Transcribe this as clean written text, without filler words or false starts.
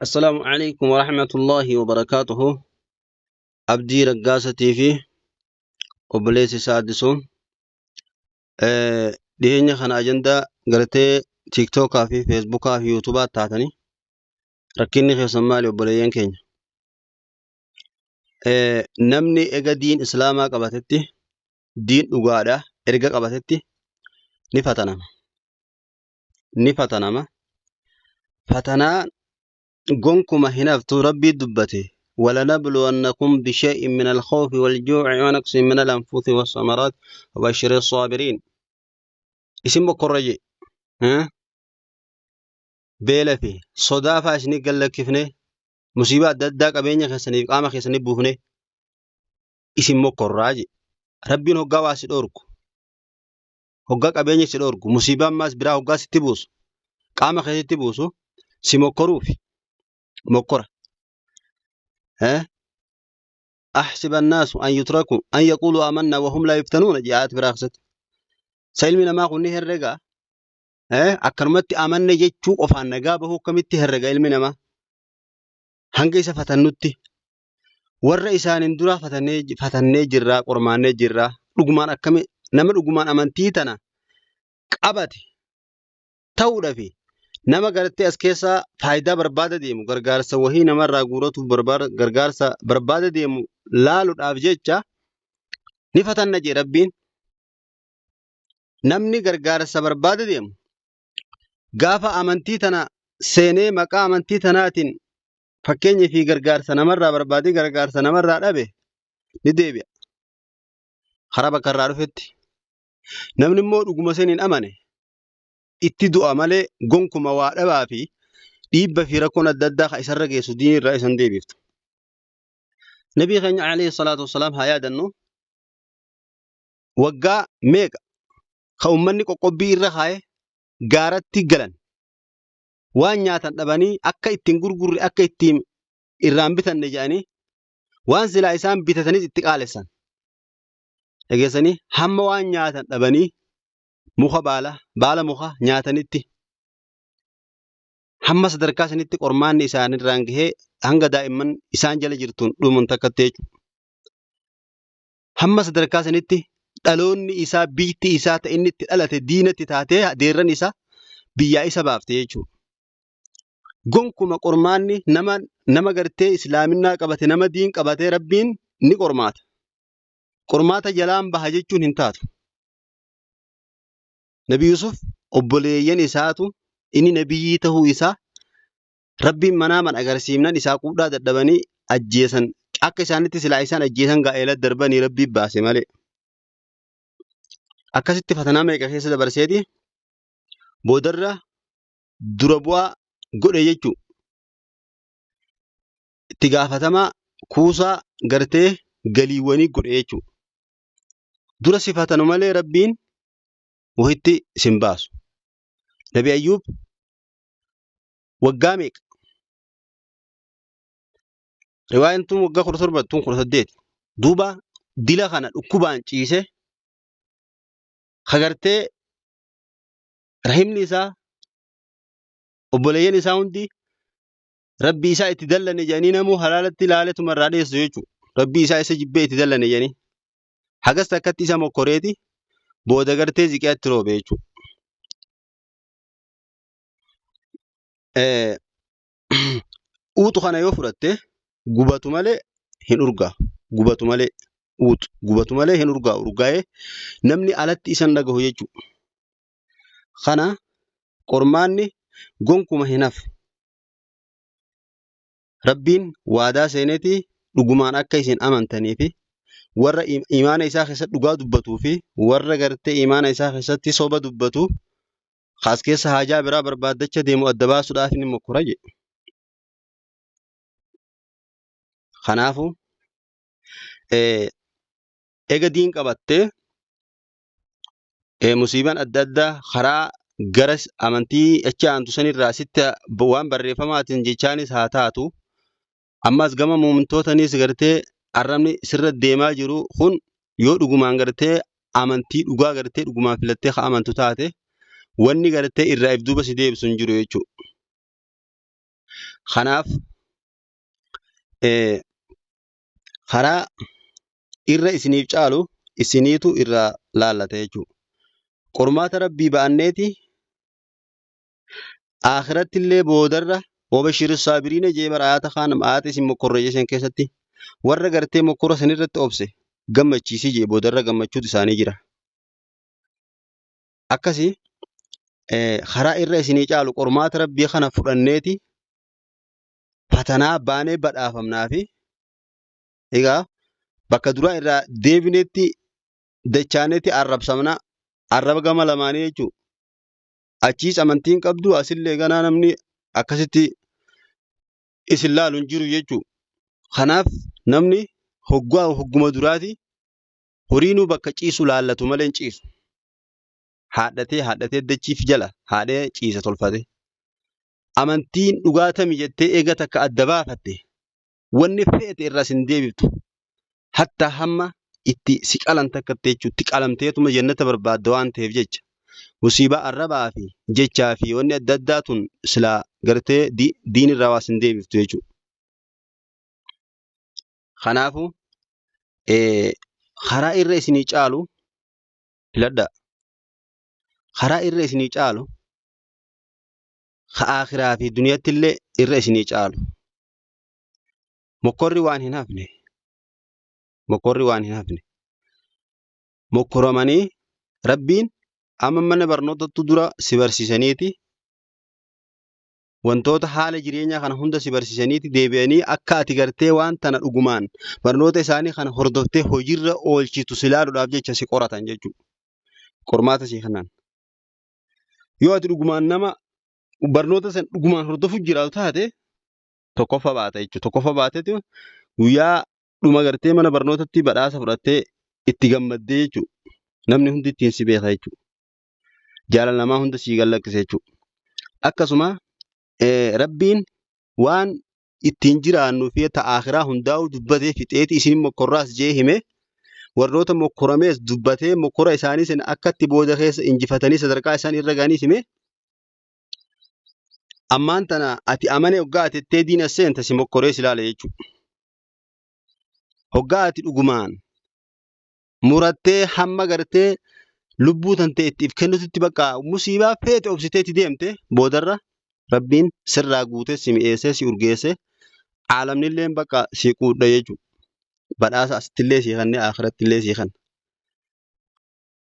السلام عليكم ورحمة الله وبركاته. أبدي رقاصتي في وبليس سادسو. ديني خنا أجندة قرتي تيك توك في فيسبوك في يوتيوب تاتني ركني خي سمالي وبليين كين. نمني إيجا دين إسلاما قبتتي دين أقادا إرجع قبتتي نفتنا فتنا قنكم هنا في ربي دبته ولنبلونكم بشيء من الخوف والجوع ونقص من الأنفس والثمرات وبشر الصابرين. اسم بكرجي ها بيلا في صدافة أشني قال لك كيفني مصيبة ددا قبيني خسني قام خسني بوفني اسم بكرجي ربي هو واسد أورك هو قبيني سد أورك مصيبة ماس برا هو ستبوس قام خسني تبوسو سمكروفي مكرة ها أحسب الناس أن يتركوا أن يقولوا آمنا وهم لا يفتنون جاءت براخست سيلمنا ما قلني هالرجا أكرمت آمنا جيتشو أفان نجابه كمتي هالرجا علمنا ما هنجي سفتنوتي والرئيسان اندرا فتني جرا قرمان جرا لقمان أكمل نما لقمان أمانتي تنا أبتي تورا في نما قرأت أسكيسا فايدة بربادة ديمو غرغار سوهي نما راغورتو غرغار سا بربادة ديمو لا لود أفجيتشا نفتن نجي ربين نمني غرغار سا بربادة ديمو غافا أمانتي تنا سيني مقا أمانتي تناتين فكيني في غرغارسا نمرة بربادي غرغارسا نمرة رابه نديبيا خرابا كرارو فتي نمني مود وقمسين أماني اتدو أمالي قنكو مواربا في ديبا في ركونا الدداخ إسر رقيسو دين رئيسان ديبيفتو نبي خيني عليه الصلاة والسلام هيا نو وقا ميقا خاوماني قبي إرخاي غارت تيقلن وان نياتن دباني أكا اتين غرغر أكا اتين إرام بيتن نجاني وان سلا إسان بيتتنيز اتقالسان egeessanii hamma waan nyaatan dhabanii muka baala muka nyaatanitti hamma sadarkaa sanitti qormaanni isaanirraan gahee hanga daa'imman isaan jala jirtuun dhumun takkatti jechuudha. Hamma sadarkaa sanitti dhaloonni isaa biitti isaa ta'e inni itti dhalate diinatti taatee deerran isaa biyyaa isa baafte jechuudha. Gonkuma qormaanni nama gartee islaaminaa qabate nama diin qabatee rabbiin ni qormaata. Qormaata jalaan baha jechuun hin taatu. Nabi Yusuf obboleeyyan isaatu inni nabiyyii tahuu isaa rabbiin manaaman agarsiifnan isaa quudhaa dadhabanii ajjeesan akka isaanitti silaa isaan ajjeesan gaa'ela darbanii rabbii baase malee. Akkasitti fatanaa meeqa keessa dabarseeti boodarra dura bu'aa godhe jechuudha. Itti gaafatamaa kuusaa gartee galiiwwanii godhe jechuudha. Dura sifatanu malee rabbiin wahitti simbaasu. Nabi Ayyuub waggaa meeqa? Riwaayaan tun waggaa 17 tun 18 duuba dila kana dhukkubaan ciise kagartee rahimni isaa obboleeyyan isaa hundi rabbi isaa itti dallane jedhanii namuu halaalatti ilaaletuma irraa dheessu jechuudha. Rabbi isaa isa jibbee itti dallane jedhanii hagas takkatti isa mokkoreeti booda gartee ziqiyaatti roobe jechuudha. Uutu kana yoo fudhatte gubatu malee hin urgaa. Gubatu malee uutu gubatu malee hin urgaa. Urgaa'ee namni alatti isan dhagahu jechuudha. Kana qormaanni gonkuma hin hafu. Rabbiin waadaa seenetii dhugumaan akka isin amantanii fi warra imaana isaa keessatti dhugaa dubbatuu fi warra gartee imaana isaa keessatti soba dubbatu kaas keessa haajaa biraa barbaaddacha deemu adda baasuudhaaf inni mokkora jedhe. Kanaafuu eega diin qabattee musiibaan adda addaa karaa gara amantii achi aantu sanirraa sitti waan barreeffamaatiin jechaanis haa taatu ammas gama muumintootanis gartee arrabni sirra deemaa jiru kun yoo dhugumaan gartee amantii dhugaa gartee dhugumaan filattee haa amantu taate wanni gartee irraa if duuba si deebisu hin jiru jechuudha. Kanaaf karaa irra isiniif caalu isiniitu irraa laallata jechuudha. Qormaata rabbii ba'anneeti akhiratti illee boodarra wabashiri saabiriina jee baraata kaan maata isin mokkorreeyyan keessatti warra gartee mokkora sanirratti obse gammachiisii jee boodarra gammachuutu isaanii jira. Akkasii karaa irra isinii caalu qormaata rabbii kana fudhanneeti fatanaa baanee badhaafamnaa fi egaa bakka duraa irraa deebineetti dachaaneetti arrabsamna arraba gama lamaanii jechuudha. Achiis amantiin qabdu asillee ganaa namni akkasitti isin laalu hin jiru jechuudha. Kanaaf namni hogguma duraati horiinuu bakka ciisu laallatu malee hin ciisu. Haadhatee dachiif jala haadhee ciisa tolfate. Amantiin dhugaatami jettee eega takka adda baafatte wanni feete irraa sin deebiftu hatta hamma itti si qalan takkatti jechuutti qalamteetuma jannata barbaadda waan ta'eef jecha musiibaa arrabaa fi jechaa fi wanni adda addaatun silaa gartee diinirraa waa sin deebiftu jechuudha. Kanaafuu karaa irra isinii caalu filadhaa. Karaa irra isinii caalu akhiraa fi duniyaatti illee irra isinii caalu. Mokkorri waan hin hafne. Mokkoramanii rabbiin amma mana barnootatti dura si barsiisaniiti wantoota haala jireenyaa kana hunda si barsiisaniiti deebi'anii akka ati gartee waan tana dhugumaan barnoota isaanii kana hordoftee hojiirra oolchitu silaaluudhaaf jecha si qoratan jechuudha. Qormaata si kanaan. Yoo ati dhugumaan nama barnoota san dhugumaan hordofuuf jiraatu taate tokkoffaa baata jechuudha. Tokkoffaa baateeti guyyaa dhuma gartee mana barnootatti badhaasa fudhattee itti gammaddee jechuudha. Namni hundi ittiin si beeka jechuudha. Jaalala namaa hunda sii gallakkise jechuudha. Akkasuma rabbiin waan ittiin jiraannuu fi ta'aakiraa hundaa'u dubbatee fixeeti isin mokkorraas jee hime warroota mokkoramees dubbatee mokkora isaanii sana akkatti booda keessa injifatanii sadarkaa isaan irra ga'anii hime. Ammaan tana ati amane hoggaa ati ettee diina seenta si mokkoree si ilaala jechuudha. Hoggaa ati dhugumaan murattee hamma gartee lubbuu tantee ittiif kennututti bakka musiibaa feete obsiteetti deemte boodarra rabbiin sirraa guutee si mi'eessee si urgeessee aalamnillee bakka si quudha jechuudha. Badhaasa asittillee si kannee akhirattillee si kan.